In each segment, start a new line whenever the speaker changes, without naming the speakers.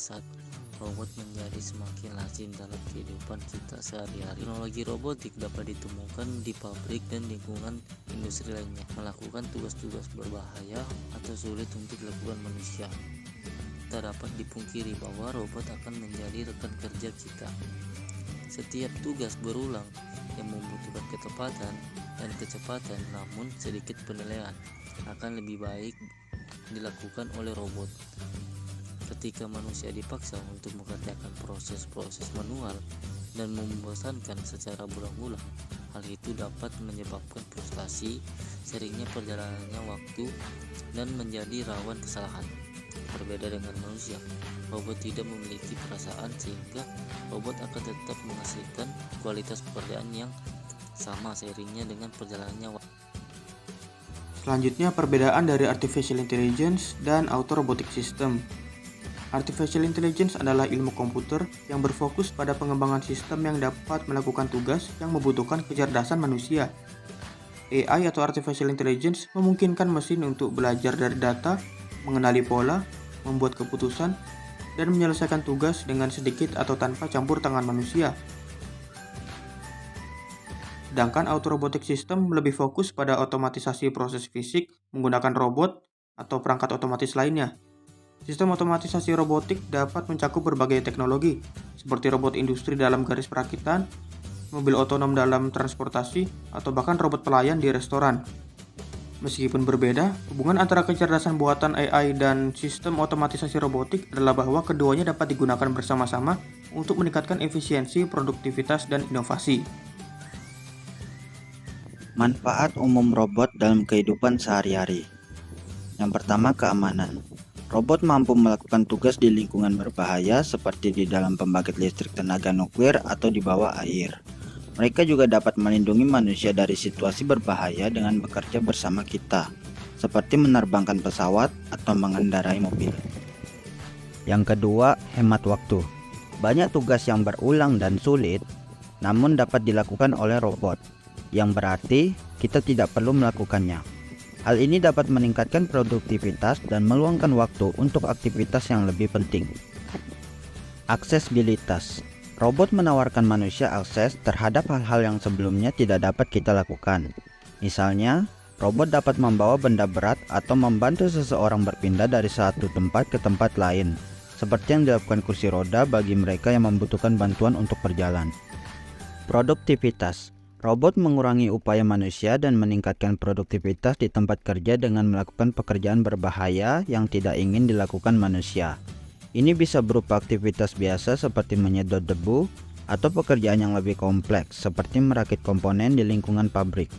pesat, robot menjadi semakin lazim dalam kehidupan kita sehari-hari. Teknologi robotik dapat ditemukan di pabrik dan lingkungan industri lainnya, melakukan tugas-tugas berbahaya atau sulit untuk dilakukan manusia. Tak dapat dipungkiri bahwa robot akan menjadi rekan kerja kita. Setiap tugas berulang yang membutuhkan ketepatan dan kecepatan, namun sedikit penilaian, akan lebih baik dilakukan oleh robot. Ketika manusia dipaksa untuk mengerjakan proses-proses manual dan membosankan secara berulang-ulang, hal itu dapat menyebabkan frustasi, seringnya perjalanannya waktu, dan menjadi rawan kesalahan. Berbeda dengan manusia, robot tidak memiliki perasaan sehingga robot akan tetap menghasilkan kualitas pekerjaan yang sama seiringnya dengan perjalanannya waktu.
Selanjutnya, perbedaan dari Artificial Intelligence dan Auto Robotic System. Artificial Intelligence adalah ilmu komputer yang berfokus pada pengembangan sistem yang dapat melakukan tugas yang membutuhkan kecerdasan manusia. AI atau Artificial Intelligence memungkinkan mesin untuk belajar dari data, mengenali pola, membuat keputusan, dan menyelesaikan tugas dengan sedikit atau tanpa campur tangan manusia. Sedangkan Auto Robotic System lebih fokus pada otomatisasi proses fisik menggunakan robot atau perangkat otomatis lainnya. Sistem otomatisasi robotik dapat mencakup berbagai teknologi, seperti robot industri dalam garis perakitan, mobil otonom dalam transportasi, atau bahkan robot pelayan di restoran. Meskipun berbeda, hubungan antara kecerdasan buatan AI dan sistem otomatisasi robotik adalah bahwa keduanya dapat digunakan bersama-sama untuk meningkatkan efisiensi, produktivitas, dan inovasi.
Manfaat umum robot dalam kehidupan sehari-hari. Yang pertama, keamanan. Robot mampu melakukan tugas di lingkungan berbahaya seperti di dalam pembangkit listrik tenaga nuklir atau di bawah air. Mereka juga dapat melindungi manusia dari situasi berbahaya dengan bekerja bersama kita, seperti menerbangkan pesawat atau mengendarai mobil. Yang kedua, hemat waktu. Banyak tugas yang berulang dan sulit, namun dapat dilakukan oleh robot, yang berarti kita tidak perlu melakukannya. Hal ini dapat meningkatkan produktivitas dan meluangkan waktu untuk aktivitas yang lebih penting. Aksesibilitas. Robot menawarkan manusia akses terhadap hal-hal yang sebelumnya tidak dapat kita lakukan. Misalnya, robot dapat membawa benda berat atau membantu seseorang berpindah dari satu tempat ke tempat lain, seperti yang dilakukan kursi roda bagi mereka yang membutuhkan bantuan untuk berjalan. Produktivitas. Robot mengurangi upaya manusia dan meningkatkan produktivitas di tempat kerja dengan melakukan pekerjaan berbahaya yang tidak ingin dilakukan manusia. Ini bisa berupa aktivitas biasa seperti menyedot debu atau pekerjaan yang lebih kompleks seperti merakit komponen di lingkungan pabrik.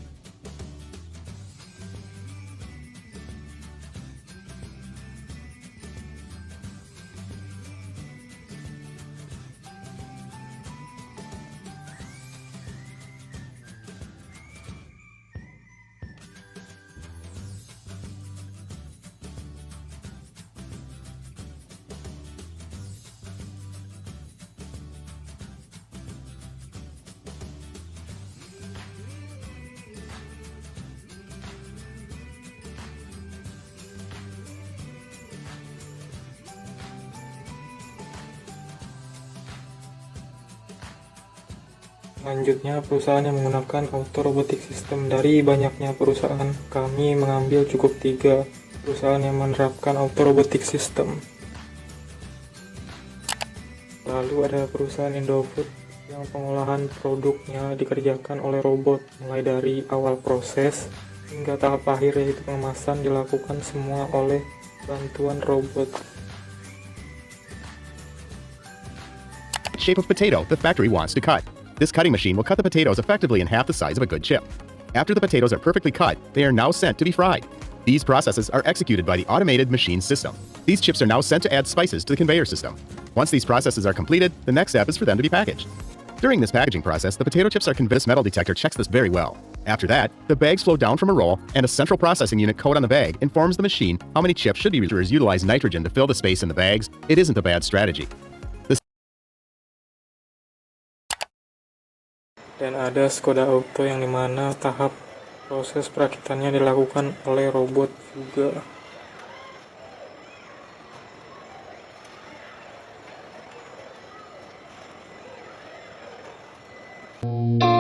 Selanjutnya, perusahaan yang menggunakan Auto Robotic System. Dari banyaknya perusahaan, kami mengambil cukup 3 perusahaan yang menerapkan Auto Robotic System. Lalu ada perusahaan Indofood yang pengolahan produknya dikerjakan oleh robot, mulai dari awal proses hingga tahap akhir yaitu pengemasan dilakukan semua oleh bantuan robot.
Shape of potato the factory wants to cut. This cutting machine will cut the potatoes effectively in half the size of a good chip. After the potatoes are perfectly cut, they are now sent to be fried. These processes are executed by the automated machine system. These chips are now sent to add spices to the conveyor system. Once these processes are completed, the next step is for them to be packaged. During this packaging process, the potato chips are conveyed. This metal detector checks this very well. After that, the bags flow down from a roll, and a central processing unit code on the bag informs the machine how many chips should be used. Utilize nitrogen to fill the space in the bags. It isn't a bad strategy.
Dan ada Skoda Auto yang dimana tahap proses perakitannya dilakukan oleh robot juga.
Bye.